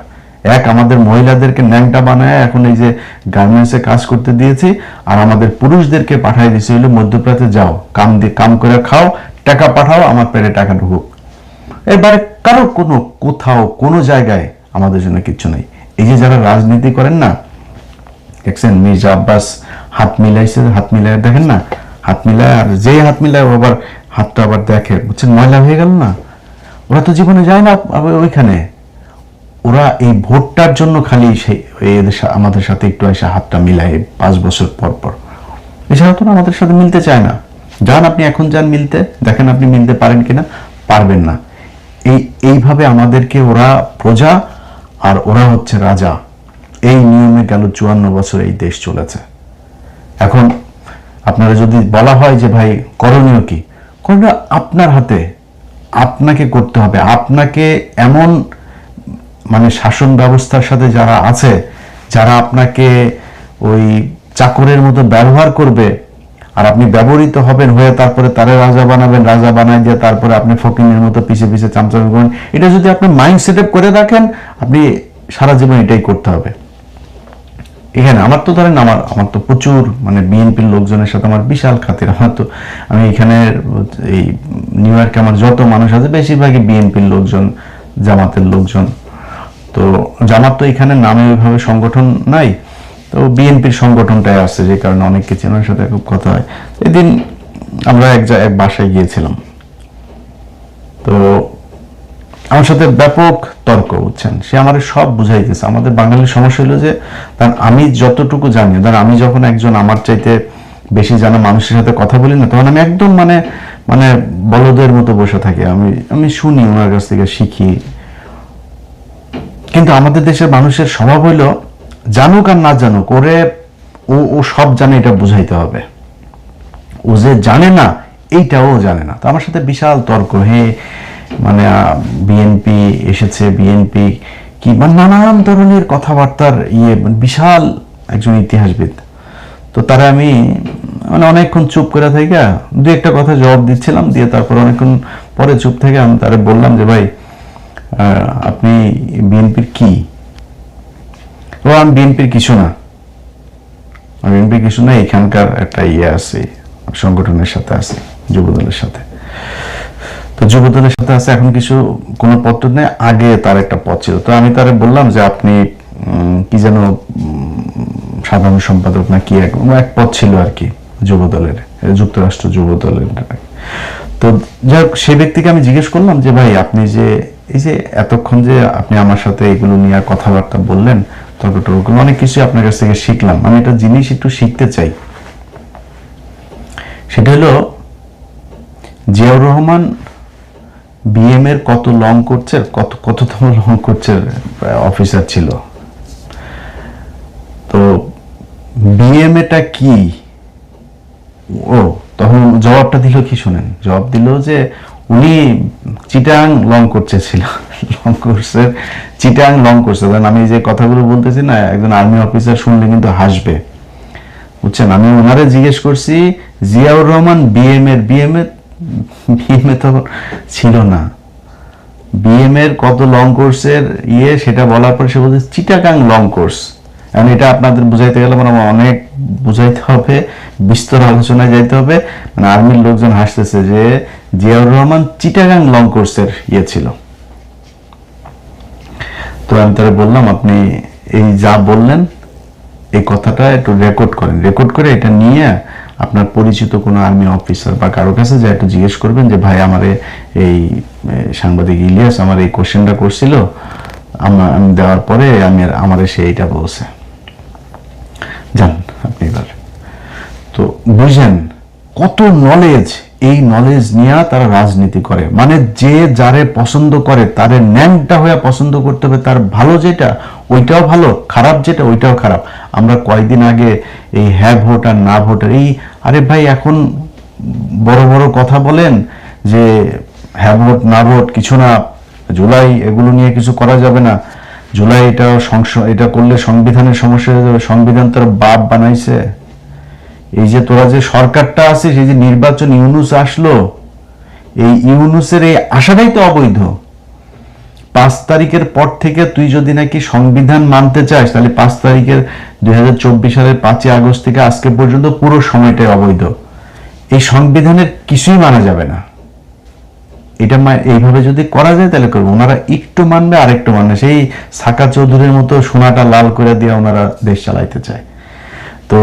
এক, আমাদের মহিলাদেরকে ন্যাংটা বানায় এখন এই যে গার্মেন্টসে কাজ করতে দিয়েছি, আর আমাদের পুরুষদেরকে পাঠাই দিয়েছি হলো মধ্যপ্রাচ্যে, যাও কাম করে খাও, টাকা পাঠাও, আমার পেটে টাকা ঢুকুক। এবারে কারো কোথাও কোনো জায়গায় আমাদের জন্য কিচ্ছু নেই। এই যে যারা রাজনীতি করেন না, দেখছেন মির্জা আব্বাস হাত মিলাইছে, হাত মিলাই দেখেন না, হাত মিলায়, আর যেই হাত মিলায় আবার হাতটা আবার দেখে, বুঝছেন, ময়লা হয়ে গেল না। ওরা তো জীবনে যায় না ওইখানে, ওরা এই ভোটটার জন্য খালি সেই আমাদের সাথে একটু এসে হাতটা মিলায় 5 বছর পর পর, এছাড়া তো আমাদের সাথে মিলতে চায় না। যান আপনি এখন যান মিলতে, দেখেন আপনি মিলতে পারেন কিনা, পারবেন না। এইভাবে আমাদেরকে ওরা প্রজা আর ওরা হচ্ছে রাজা, এই নিয়মে গেল 54 বছর এই দেশ চলেছে। এখন আপনারা যদি বলা হয় যে ভাই করণীয় কি, করণীয় আপনার হাতে, আপনাকে করতে হবে। আপনাকে এমন মানে শাসন ব্যবস্থার সাথে যারা আছে, যারা আপনাকে ওই চাকরের মতো ব্যবহার করবে, আর আপনি ব্যবহৃত হবেন হয়ে তারপরে তারে রাজা বানাবেন, রাজা বানায় দিয়ে তারপরে আপনি ফকিনের মতো পিছে পিছে চামচামি করবেন, এটা যদি আপনি মাইন্ড সেট আপ করে রাখেন, আপনি সারা জীবন এটাই করতে হবে। এখানে আমার তো ধরেন আমার তো প্রচুর মানে বিএনপির লোকজনের সাথে আমার বিশাল খাতির। আমি এখানে এই নিউ ইয়র্কে আমার যত মানুষ আছে বেশিরভাগই বিএনপির লোকজন, জামাতের লোকজন। তো জামাত তো এখানে নামে ওইভাবে সংগঠন নাই, তো বিএনপির সংগঠনটাই আছে, যে কারণে অনেককে চেনার সাথে খুব কথা হয়। এদিন আমরা এক বাসায় গিয়েছিলাম, তো আমার সাথে ব্যাপক তর্ক, বুঝছেন, সে আমার সব বুঝাইতেছে। আমাদের বাঙালির সমস্যা হলো যে আমি যতটুকু জানি, আমি যখন একজন আমার চাইতে বেশি জানা মানুষের সাথে কথা বলি না, তখন আমি একদম মানে বলদের মতো বসে থাকি। আমি শুনি, ওনার কাছ থেকে শিখি। কিন্তু আমাদের দেশের মানুষের স্বভাব হইলো জানুক আর না জানুক, ও সব জানে, এটা বুঝাইতে হবে। ও যে জানে না এইটাও জানে না। তো আমার সাথে বিশাল তর্ক, হে মানে বিএনপি এসেছে, বিএনপি কি মানে নানান ধরনের কথাবার্তার বিশাল একজন ইতিহাসবিদ। তো তারা আমি মানে অনেকক্ষণ চুপ করে থেকে দু একটা কথা জবাব দিচ্ছিলাম, দিয়ে তারপর অনেকক্ষণ পরে চুপ থেকে আমি তারা বললাম যে ভাই আপনি বিএনপির কি? ও আমি বিএনপির কিছু না, বিএনপির কিছু না, এখানকার একটা আছে সংগঠনের সাথে আছে, যুবদলের সাথে। তো যুবদলের সাথে আছে, এখন কিছু কোনো পদ নেই, আগে তার একটা পদ ছিল। তো আমি তারে বললাম যে আপনি কি যেন সাধারণ সম্পাদক না কি এক পদ ছিল আর কি যুবদলের, যুক্তরাষ্ট্র যুবদলের। তো যাই হোক, সে ব্যক্তিকে আমি জিজ্ঞেস করলাম যে ভাই আপনি যে এই যে এতক্ষণ যে আপনি আমার সাথে এগুলো নিয়ে কথাবার্তা বললেন, তর্কটর্ক অনেক কিছু আপনার কাছ থেকে শিখলাম, আমি একটা জিনিস একটু শিখতে চাই। সেটা হলো জিয়াউর রহমান বিএম এর কত লং করছে, কততম লং করছে অফিসার ছিল। তো বিএম এটা কি? ও তখন জবাবটা দিল কি শুনেন, জবাব দিল যে উনি চিটাং লং করছে ছিল, লং কোর্সের চিটাং লং করছে। আমি যে কথাগুলো বলতেছি না, একজন আর্মি অফিসার শুনলে কিন্তু হাসবে, বুঝছেন। আমি ওনারে জিজ্ঞেস করছি জিয়াউর রহমান বিএম এ তখন ছিল না, বিএম এর কত লং কোর্সের সেটা বলার পর সে বলছে চিটাগাং লং কোর্স। এখন এটা আপনাদের বুঝাইতে গেলে মানে অনেক বুঝাইতে হবে, বিস্তর আলোচনায় যাইতে হবে। মানে আর্মির লোকজন হাসতেছে যে জিয়াউর রহমান চিটাগাং লং কোর্সের ছিল। তো আমি তারা বললাম আপনি এই যা বললেন এই কথাটা একটু রেকর্ড করেন, রেকর্ড করে এটা নিয়ে আপনার পরিচিত কোনো আর্মি অফিসার বা কারো কাছে যা একটু জিজ্ঞেস করবেন যে ভাই আমারে এই সাংবাদিক ইলিয়াস আমার এই কোশ্চেনটা করছিল, আমি দেওয়ার পরে আমারে সে এইটা বলছে। জান আপনি এবার তো বুঝেন কত নলেজ, এই নলেজ নিয়ে তারা রাজনীতি করে। মানে যে যারে পছন্দ করে তারে ন্যাংটা হয়ে পছন্দ করতে হবে, তার ভালো যেটা ওইটাও ভালো, খারাপ যেটা ওইটাও খারাপ। আমরা কয়েকদিন আগে এই হ্যাঁ ভোট আর না ভোটের আরে ভাই এখন বড় বড় কথা বলেন যে হ্যাঁ ভোট না ভোট কিছু না, জুলাই এগুলো নিয়ে কিছু করা যাবে না, জুলাই এটা করলে সংবিধানের সমস্যা হয়ে যাবে, সংবিধান তার বাপ বানাইছে। এই যে তোরা যে সরকারটা আছে, সেই যে নির্বাচন ইউনুস আসলো, এই ইউনুসের এই আশাটাই তো অবৈধ। 5 তারিখের পর থেকে তুই যদি নাকি সংবিধান মানতে চাস, তাহলে 5 তারিখের 2024 সালের 5 আগস্ট থেকে আজকে পর্যন্ত পুরো সময়টাই অবৈধ। এই সংবিধানের কিছুই মানা যাবে না। এটা এইভাবে যদি করা যায় তাহলে করবো। ওনারা একটু মানবে আর একটু মানবে, সেই সাকা চৌধুরীর মতো সোনাটা লাল করে দিয়ে ওনারা দেশ চালাইতে চায়। তো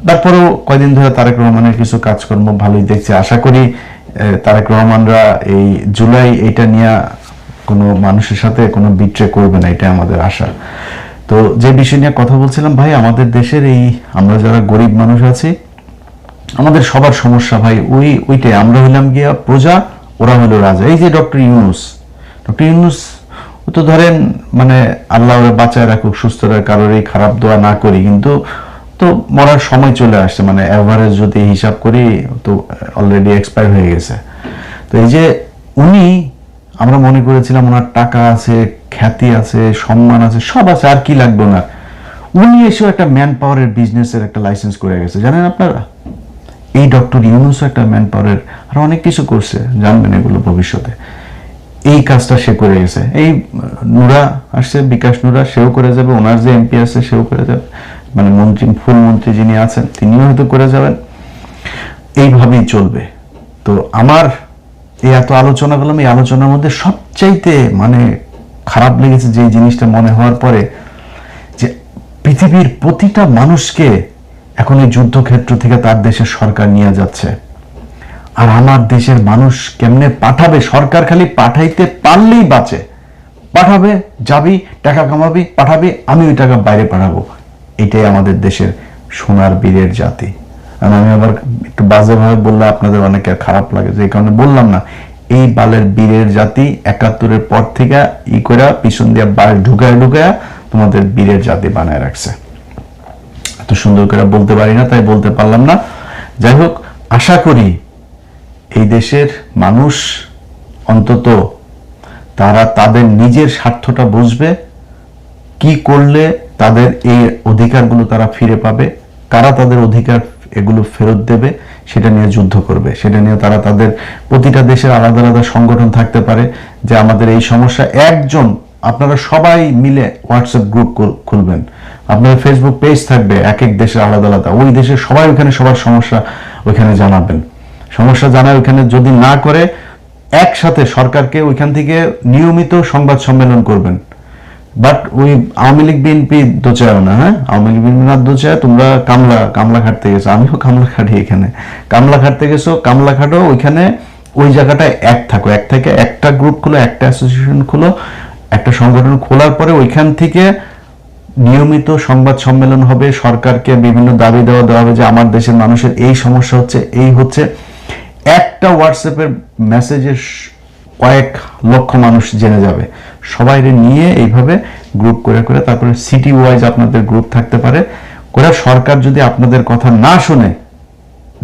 তারপরেও কয়দিন ধরে তারেক রহমানের কিছু কাজকর্ম ভালোই দেখছে। আশা করি তারেক রহমানরা এই জুলাই এটা নিয়ে কোনো মানুষের সাথে কোনো বিট্রে করবে না, এটা আমাদের আশা। তো যে বিষয় নিয়ে কথা বলছিলাম ভাই, আমাদের দেশের এই আমরা যারা গরিব মানুষ আছি, আমাদের সবার সমস্যা ভাই ওইটাই। আমরা হইলাম গিয়া প্রজা, ওরা হলো রাজা। এই যে ডক্টর ইউনুস ও তো ধরেন মানে আল্লাহ বাঁচায় রাখুক, সুস্থ রাখ, কারোর এই খারাপ দোয়া না করি, কিন্তু তো মরার সময় চলে আসছে। মানে এভারেজ যদি হিসাব করি তো অলরেডি এক্সপায়ার হয়ে গেছে। তো এই যে উনি, আমরা মনে করেছিলাম ওনার টাকা আছে, খ্যাতি আছে, সম্মান আছে, সব আছে, আর কি লাগবে না। উনি এসেও একটা ম্যান পাওয়ারের বিজনেসের একটা লাইসেন্স করে গেছে, জানেন আপনারা। এই ডক্টর ইউনুসও একটা ম্যান পাওয়ারের আর অনেক কিছু করছে, জানবেন এগুলো ভবিষ্যতে। এই কাজটা সে করে গেছে। এই নুরা আসছে, বিকাশ নুরা, সেও করে যাবে। ওনার যে এমপি আছে সেও করে যাবে, মানে মন্ত্রী, ফুল মন্ত্রী যিনি আছেন তিনিও হয়তো করে যাবেন। এইভাবেই চলবে। তো আমার এই এত আলোচনা করলাম, এই আলোচনার মধ্যে সবচাইতে মানে খারাপ লেগেছে যে জিনিসটা মনে হওয়ার পরে, যে পৃথিবীর প্রতিটা মানুষকে এখন এই যুদ্ধক্ষেত্র থেকে তার দেশের সরকার নিয়ে যাচ্ছে। আর আমার দেশের মানুষ কেমনে পাঠাবে? সরকার খালি পাঠাইতে পারলেই বাঁচে। পাঠাবে, যাবি, টাকা কামাবি, পাঠাবি, আমি ওই টাকা বাইরে পাঠাবো। এটাই আমাদের দেশের সোনার বীরের জাতি। আর আমি আবার একটু বাজেভাবে বললে আপনাদের অনেকের খারাপ লাগে, যে কারণে বললাম না। এই বালের বীরের জাতি 71-এর পর থেকে করে পিছন দিয়ে ঢুকায় তোমাদের বীরের জাতি বানায় রাখছে। এত সুন্দর করে বলতে পারি না, তাই বলতে পারলাম না। যাই হোক, আশা করি এই দেশের মানুষ অন্তত তারা তাদের নিজের স্বার্থটা বুঝবে, কি করলে তাদের এই অধিকারগুলো তারা ফিরে পাবে, কারা তাদের অধিকার এগুলো ফেরত দেবে, সেটা নিয়ে যুদ্ধ করবে। সেটা নিয়ে তারা তাদের প্রতিটা দেশের আলাদা আলাদা সংগঠন থাকতে পারে যে আমাদের এই সমস্যা, একজন আপনারা সবাই মিলে হোয়াটসঅ্যাপ গ্রুপ খুলবেন, আপনাদের ফেসবুক পেজ থাকবে এক এক দেশের আলাদা আলাদা, ওই দেশের সবাই ওখানে সবার সমস্যা ওইখানে জানাবেন। সমস্যা জানায় ওইখানে যদি না করে একসাথে সরকারকে ওইখান থেকে নিয়মিত সংবাদ সম্মেলন করবেন। বাট ওই আওয়ামী লীগ বিএনপি দোচায়ও না, হ্যাঁ, আওয়ামী লীগ বিএনপি না দোচায়, তোমরা কামলা খাটতে গেছো, আমিও কামলা খাটি, এখানে কামলা খাটতে গেছো, কামলা খাটো, ওইখানে ওই জায়গাটায় এক থাকো, এক থেকে একটা গ্রুপ খুলো, একটা অ্যাসোসিয়েশন খুলো, একটা সংগঠন খোলার পরে ওইখান থেকে নিয়মিত সংবাদ সম্মেলন হবে, সরকারকে বিভিন্ন দাবি দেওয়া হবে যে আমার দেশের মানুষের এই সমস্যা হচ্ছে, এই হচ্ছে। একটা হোয়াটসঅ্যাপের মেসেজের কয়েক লক্ষ মানুষ জেনে যাবে, সবাই নিয়ে এইভাবে গ্রুপ করে করে তারপরে সিটি ওয়াইজ আপনাদের গ্রুপ থাকতে পারে করে। সরকার যদি আপনাদের কথা না শুনে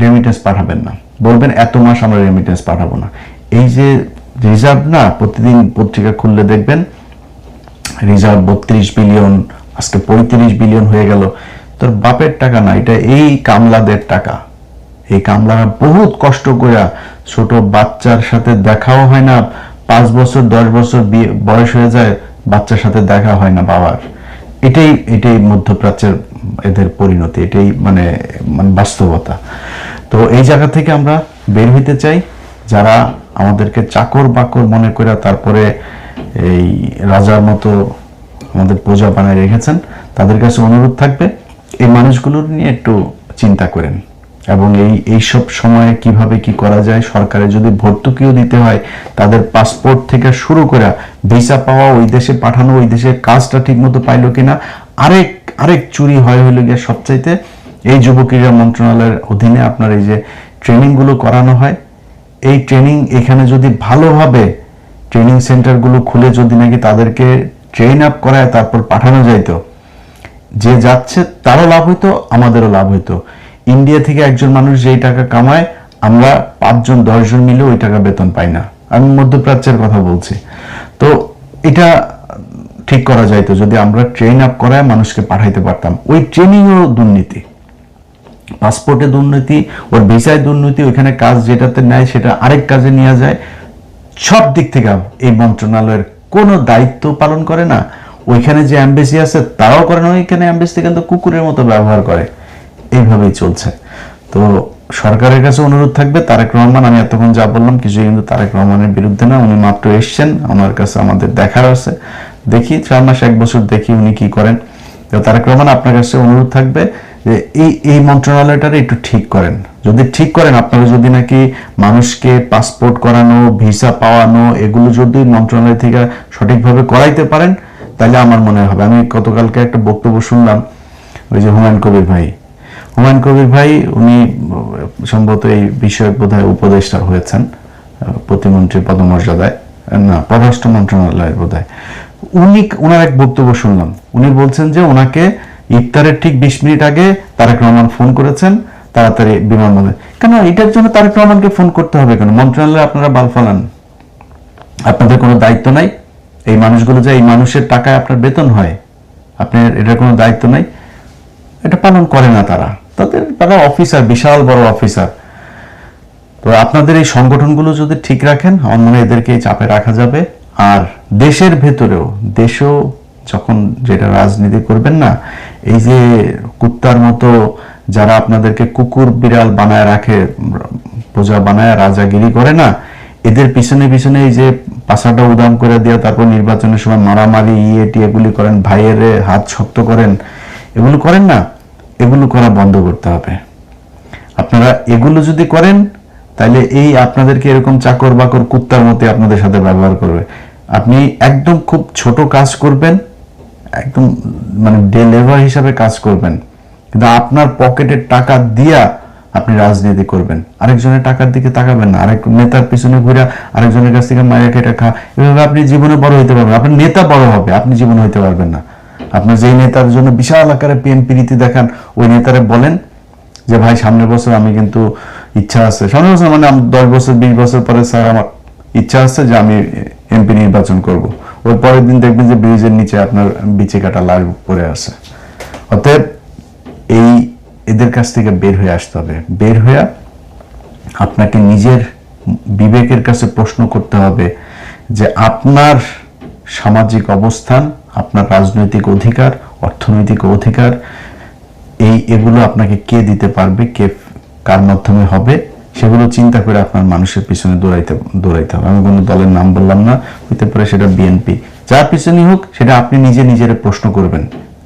রেমিটেন্স পাঠাবেন না, বলবেন এত মাস আমরা রেমিটেন্স পাঠাবো না। এই যে রিজার্ভ না, প্রতিদিন পত্রিকা খুললে দেখবেন রিজার্ভ 32 বিলিয়ন, আজকে 35 বিলিয়ন হয়ে গেল। তোর বাপের টাকা না, এটা এই কামলাদের টাকা। এই কামলারা বহুত কষ্ট করে, ছোট বাচ্চার সাথে দেখাও হয় না, 5 বছর 10 বছর বয়স হয়ে যায়, বাচ্চার সাথে দেখা হয় না বাবার। এটাই মধ্যপ্রাচ্যের এদের পরিণতি, এটাই মানে বাস্তবতা। তো এই জায়গা থেকে আমরা বের হইতে চাই। যারা আমাদেরকে চাকর বাকর মনে করে তারপরে এই রাজার মতো আমাদের প্রজা বানায় রেখেছেন, তাদের কাছে অনুরোধ থাকবে এই মানুষগুলোর নিয়ে একটু চিন্তা করেন, এবং এইসব সময়ে কিভাবে কি করা যায়। সরকারে যদি ভর্তুকিও দিতে হয়, তাদের পাসপোর্ট থেকে শুরু করে ভিসা পাওয়া, ওই দেশে পাঠানো, ওই দেশের কাজটা ঠিক মতো পাইলো কিনা। আরেক চুরি হইল গিয়ে সবচাইতে, এই যুব ক্রীড়া মন্ত্রণালয়ের অধীনে আপনার এই যে ট্রেনিংগুলো করানো হয়, এই ট্রেনিং এখানে যদি ভালোভাবে ট্রেনিং সেন্টারগুলো খুলে যদি নাকি তাদেরকে ট্রেন আপ করায় তারপর পাঠানো যাইতো, যে যাচ্ছে তারও লাভ হইতো, আমাদেরও লাভ হইতো। ইন্ডিয়া থেকে একজন মানুষ যেই টাকা কামায়, আমরা 5 জন 10 জন মিলে ওই টাকা বেতন পাই না। আমি মধ্যপ্রাচ্যের কথা বলছি। তো এটা ঠিক করা যাইতো যদি আমরা ট্রেন আপ করায় মানুষকে পাঠাইতে পারতাম। ওই ট্রেনিংও দুর্নীতি, পাসপোর্টে দুর্নীতি, ওর ভিসায় দুর্নীতি, ওইখানে কাজ যেটাতে নেয় সেটা আরেক কাজে নিয়ে যায়। সব দিক থেকে এই মন্ত্রণালয়ের কোনো দায়িত্ব পালন করে না। ওইখানে যে এমবেসি আছে তারাও করে না, ওইখানে এমবেসি কিন্তু কুকুরের মতো ব্যবহার করে। এইভাবেই চলছে। তো সরকারের কাছে অনুরোধ থাকবে, তারেক রহমান, আমি এতক্ষণ যা বললাম কিছু কিন্তু তারেক রহমানের বিরুদ্ধে না, উনি মাত্র এসছেন, আমার কাছে আমাদের দেখার আছে, দেখি 4 মাস 1 বছর দেখি উনি কি করেন। তো তারেক রহমান, আপনার কাছে অনুরোধ থাকবে যে এই মন্ত্রণালয়টারে একটু ঠিক করেন। যদি ঠিক করেন, আপনারা যদি নাকি মানুষকে পাসপোর্ট করানো, ভিসা পাওয়ানো, এগুলো যদি মন্ত্রণালয় থেকে সঠিকভাবে করাইতে পারেন, তাহলে আমার মনে হবে। আমি গতকালকে একটা বক্তব্য শুনলাম, ওই যে হুমায়ুন কবির ভাই, উনি সম্ভবত এই বিষয়ক বোধহয় উপদেষ্টা হয়েছেন, প্রতিমন্ত্রী পদমর্যাদায়, না পররাষ্ট্র মন্ত্রণালয়ের বোধহয়। উনার এক বক্তব্য শুনলাম, উনি বলছেন যে ওনাকে ইফতারের ঠিক 20 মিনিট আগে তারেক রহমান ফোন করেছেন, তাড়াতাড়ি বিমানবন্দরে। কেন এটার জন্য তারেক রহমানকে ফোন করতে হবে কেন? মন্ত্রণালয়ে আপনারা বাল ফালান, আপনাদের কোনো দায়িত্ব নাই? এই মানুষগুলো যে এই মানুষের টাকায় আপনার বেতন হয়, আপনার এটার কোনো দায়িত্ব নাই, এটা পালন করে না তারা। তারা অফিসার, বিশাল বড় অফিসার। তো আপনাদের এই সংগঠনগুলো যদি ঠিক রাখেন, আমার মনে হয় এদেরকে চাপে রাখা যাবে। আর দেশের ভেতরেও, দেশও যখন যেটা রাজনীতি করবেন না, এই যে কুত্তার মতো যারা আপনাদেরকে কুকুর বিড়াল বানায় রাখে, প্রজা বানায় রাজাগিরি করে না, এদের পিছনে পিছনে এই যে পাশাটা উদাম করে দেওয়া, তারপর নির্বাচনের সময় মারামারি এগুলি করেন, ভাইয়ের হাত শক্ত করেন, এগুলো করেন না, এগুলো করা বন্ধ করতে হবে। আপনারা এগুলো যদি করেন, তাহলে এই আপনাদেরকে এরকম চাকর বাকর কুত্তার মতো আপনাদের সাথে ব্যবহার করবে। আপনি একদম খুব ছোট কাজ করবেন, একদম মানে ডে লেবার হিসাবে কাজ করবেন, কিন্তু আপনার পকেটের টাকা দিয়া আপনি রাজনীতি করবেন। আরেকজনের টাকার দিকে তাকাবেন না, আরেক নেতার পিছনে ঘুরে আরেকজনের কাছ থেকে মায়ের কেটে খা, এভাবে আপনি জীবনে বড় হইতে পারবেন। আপনার নেতা বড় হবে, আপনি জীবনে হইতে পারবেন না। আপনি যেই নেতার জন্য বিশাল আকারে পিএনপি রীতি দেখান, ওই নেতারে বলেন যে ভাই সামনের বছর আমি কিন্তু ইচ্ছা আছে, সামনের বছর মানে 10 বছর 20 বছর পরে স্যার আমার ইচ্ছা আছে যে আমি এমপি নির্বাচন করব। ওই পরের দিন দেখবেন যে ব্রিজের নিচে আপনার বিচে কাটা লাশ পড়ে আছে। অতএব এদের কাছ থেকে বের হয়ে আসতে হবে। বের হয়ে আপনাকে নিজের বিবেকের কাছে প্রশ্ন করতে হবে যে আপনার সামাজিক অবস্থান, আপনার রাজনৈতিক অধিকার, অর্থনৈতিক অধিকার, এগুলো আপনাকে কে দিতে পারবে, কে কার মাধ্যমে হবে, সেগুলো চিন্তা করে আপনার মানুষের পিছনে দৌড়াইতে হবে। আমি কোনো দলের নাম বললাম না, হইতে পারে সেটা বিএনপি, যার পিছনেই হোক, সেটা আপনি নিজের প্রশ্ন করবেন,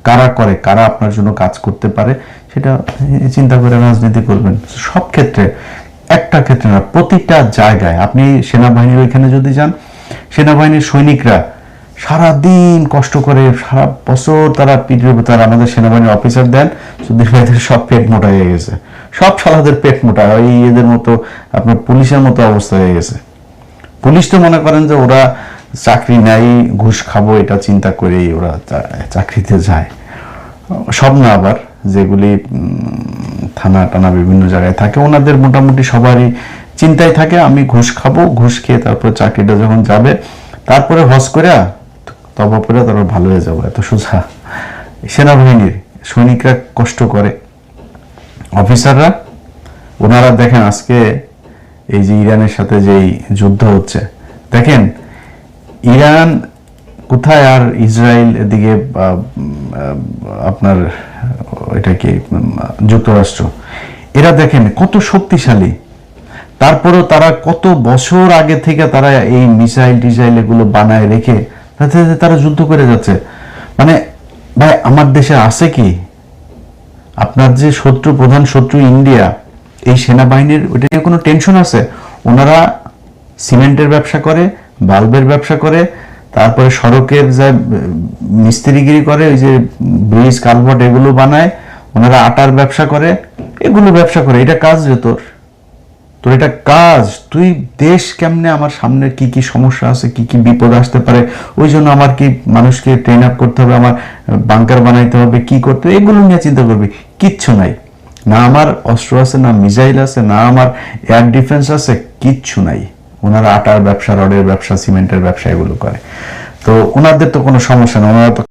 কারা করে, কারা আপনার জন্য কাজ করতে পারে, সেটা চিন্তা করে রাজনীতি করবেন। সব ক্ষেত্রে, একটা ক্ষেত্রে না, প্রতিটা জায়গায়। আপনি সেনাবাহিনীর ওইখানে যদি যান, সেনাবাহিনীর সৈনিকরা সারাদিন কষ্ট করে, সারা বছর তারা তারা আমাদের সেনাবাহিনীর অফিসার দেন, সুধীর ভাইদের সব পেট মোটা হয়ে গেছে, সব শালাদের পেট মোটা, ওই এদের মতো আপনার পুলিশের মতো অবস্থা হয়ে গেছে। পুলিশ তো মনে করেন যে ওরা চাকরি নাই, ঘুষ খাবো এটা চিন্তা করেই ওরা চাকরিতে যায়। সব না, আবার যেগুলি থানা টানা বিভিন্ন জায়গায় থাকে, ওনাদের মোটামুটি সবারই চিন্তায় থাকে আমি ঘুষ খাবো, ঘুষ খেয়ে তারপরে চাকরিটা যখন যাবে, তারপরে হজ করে তবা করে তারপর ভালো হয়ে যাবো, এত সোজা। সেনাবাহিনীর সৈনিকরা কষ্ট করে, অফিসাররা, ওনারা দেখেন আজকে এই যে ইরানের সাথে যেই যুদ্ধ হচ্ছে, দেখেন ইরান কোথায় আর ইসরায়েল এদিকে আপনার এটা কি যুক্তরাষ্ট্র, এরা দেখেন কত শক্তিশালী, তারপরেও তারা কত বছর আগে থেকে তারা এই মিসাইল টিসাইল এগুলো বানায় রেখে তারা যুদ্ধ করে যাচ্ছে। মানে ভাই, আমার দেশে আছে কি? আপনার যে শত্রু, প্রধান শত্রু ইন্ডিয়া, এই সেনাবাহিনীর ওইটা নিয়ে কোনো টেনশন আছে? ওনারা সিমেন্টের ব্যবসা করে, বাল্বের ব্যবসা করে, তারপরে সড়কের যা মিস্ত্রিগিরি করে, ওই যে ব্রিজ কালভার্ট এগুলো বানায়, ওনারা আটার ব্যবসা করে, এগুলো ব্যবসা করে। এটা কাজ রে তোর এটা কাজ। তুই দেশ কেমনে, আমার সামনে কি কি সমস্যা আছে, কি কি বিপদ আসতে পারে, ওই জন্য আমার কি মানুষকে ট্রেন আপ করতে হবে, আমার বাংকার বানাইতে হবে, কি করতে হবে, এগুলো নিয়ে চিন্তা করবি? কিচ্ছু নাই। না আমার অস্ত্র আছে, না মিসাইল আছে, না আমার এয়ার ডিফেন্স আছে, কিচ্ছু নাই। ওনারা আটার ব্যবসা, রডের ব্যবসা, সিমেন্টের ব্যবসা এগুলো করে। তো ওনাদের তো কোনো সমস্যা না, ওনারা তো